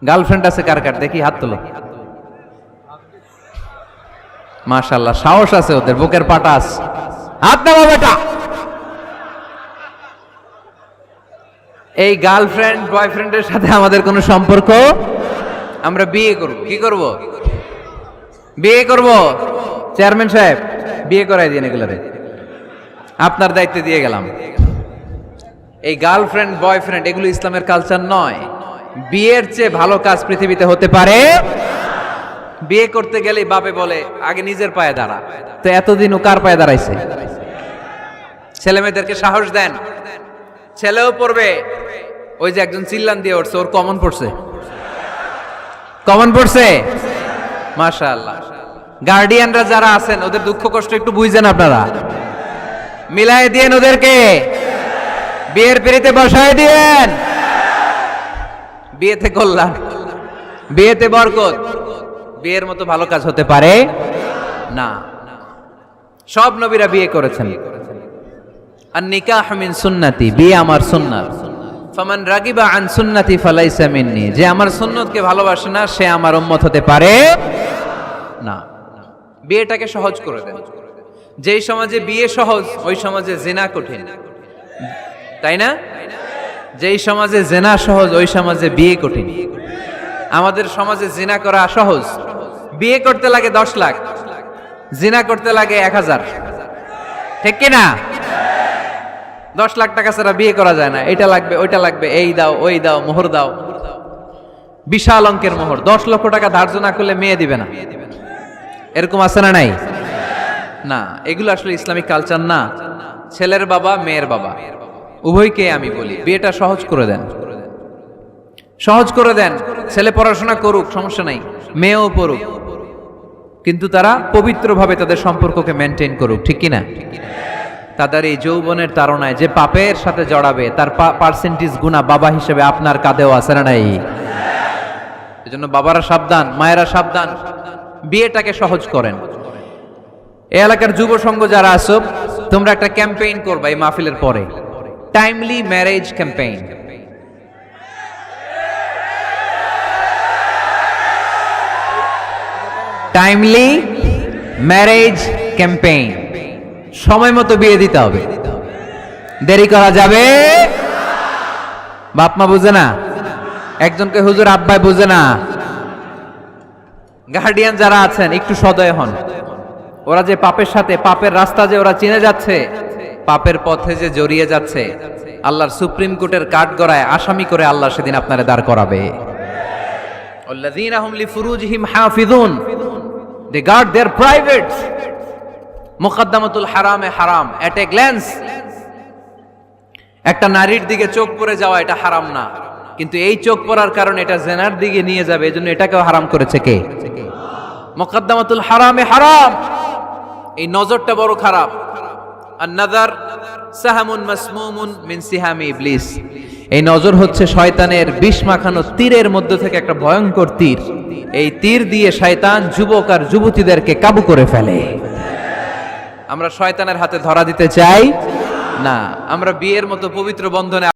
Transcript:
Girlfriend আছে কার কার দেখি হাত তোলো। মাশাআল্লাহ, সাহস আছে ওদের, বুকের পাটা আছে। হাত নামা বেটা। এই গার্লফ্রেন্ড বয়ফ্রেন্ডের সাথে আমাদের কোনো সম্পর্ক, আমরা বিয়ে করব। কি করব? বিয়ে করব। চেয়ারম্যান সাহেব বিয়ে করাই দিন এগুলোরে, আপনার দায়িত্বে দিয়ে গেলাম। এই গার্লফ্রেন্ড বয়ফ্রেন্ড এগুলো ইসলামের কালচার নয়। বিয়ের চেয়ে ভালো কাজ পৃথিবীতে হতে পারে। বিয়ে করতে গেলে বাপে বলে আগে নিজের পায়ে দাঁড়া। তো এতদিন ও কার পায়ে দাঁড়াইছে? ছেলে মেয়েদেরকে সাহস দেন, ছেলেও পড়বে। ওই যে একজন চিল্লান দিয়ে উঠছে, ওর কমন পড়ছে, কমন পড়ছে। মাশাআল্লাহ। গার্ডিয়ানরা যারা আছেন ওদের দুঃখ কষ্ট একটু বুঝছেন আপনারা, মিলাই দিয়েন ওদেরকে, বিয়ের পিড়িতে বসায় দিয়েন। বিয়েতে কল্যাণ, বিয়েতে বরকত। বিয়ের মতো ভালো কাজ হতে পারে না। সব নবীরা বিয়ে করেছেন। আর নিকাহ মিন সুন্নতি, বিয়ে আমার সুন্নাত। ফামান রাগিবা আন সুন্নতি ফালাইসা মিন্নি, যে আমার সুন্নতকে ভালোবাসে না সে আমার উম্মত হতে পারে না। বিয়েটাকে সহজ করে দেন। যেই সমাজে বিয়ে সহজ ওই সমাজে জিনা কঠিন, তাই না? যেই সমাজে জিনা সহজ ওই সমাজে বিয়ে কঠিন। আমাদের সমাজে জিনা করা সহজ, বিয়ে করতে লাগে 10 লাখ, জিনা করতে লাগে 1000। ঠিক কি না? 10 লাখ টাকা ছাড়া বিয়ে করা যায় না। এটা লাগবে, ওইটা লাগবে, এই দাও, ওই দাও, মোহর দাও, বিশাল অঙ্কের মোহর। 10 লক্ষ টাকা ধার্য না করলে মেয়ে দিবে না। এরকম আছে না নাই? না, এগুলো আসলে ইসলামিক কালচার না। ছেলের বাবা মেয়ের বাবা উভয়কে আমি বলি বিয়েটা সহজ করে দেন, সহজ করে দেন। ছেলে পড়াশোনা করুক, সমস্যা নাই, মেয়েও পড়ুক, কিন্তু তারা পবিত্রভাবে তাদের সম্পর্ককে মেনটেন করুক। ঠিক কিনা? তাদের এই যৌবনের তাড়নায় যে পাপের সাথে জড়াবে তার পার্সেন্টেজ গুণা বাবা হিসেবে আপনার কাঁধেও আছে না নাই? এজন্য বাবারা সাবধান, মায়েরা সাবধান, বিয়েটাকে সহজ করেন। এই এলাকার যুব সংঘ যারা আছো, তোমরা একটা ক্যাম্পেইন করবা এই মাহফিলের পরে, timely marriage campaign. Timely marriage campaign. সময় মতো বিয়ে দিতে হবে, দেরি করা যাবে। বাপ মা বুঝে না, একজনকে হুজুর আব্বাই বুঝে না। গার্ডিয়ান যারা আছেন একটু সদয় হন। ওরা যে পাপের সাথে, পাপের রাস্তা যে ওরা চিনে যাচ্ছে, পাপের পথে যে জড়িয়ে যাচ্ছে, আল্লাহর সুপ্রিম কোর্টের কাঠগড়ায় আসামি করে আল্লাহ সেদিন আপনারে দাঁড় করাবে। আল্লাযীনা হুম লিফুরুজিহিম হাফিজুন, দে গার্ড देयर প্রাইভেটস। মুকদ্দমাতুল হারামে হারাম, এট এ গ্ল্যান্স। একটা নারীর দিকে চোখ পড়ে যাওয়া এটা হারাম না, কিন্তু এই চোখ পড়ার কারণে এটা জেনার দিকে নিয়ে যাবে, এজন্য এটাকেও হারাম করেছে কে? মুকদ্দমাতুল হারামে হারাম। এই নজরটা বড় খারাপ। আর নাযার সাহামুন মাসমুমুন মিন সিহামি ইবলিস। এই নজর হচ্ছে শয়তানের বিষ মাখানো তীরের মধ্য থেকে একটা ভয়ঙ্কর তীর। এই তীর দিয়ে শয়তান যুবক আর যুবতীদেরকে কাবু করে ফেলে। আমরা শয়তানের হাতে ধরা দিতে চাই না। আমরা বিয়ের মতো পবিত্র বন্ধনে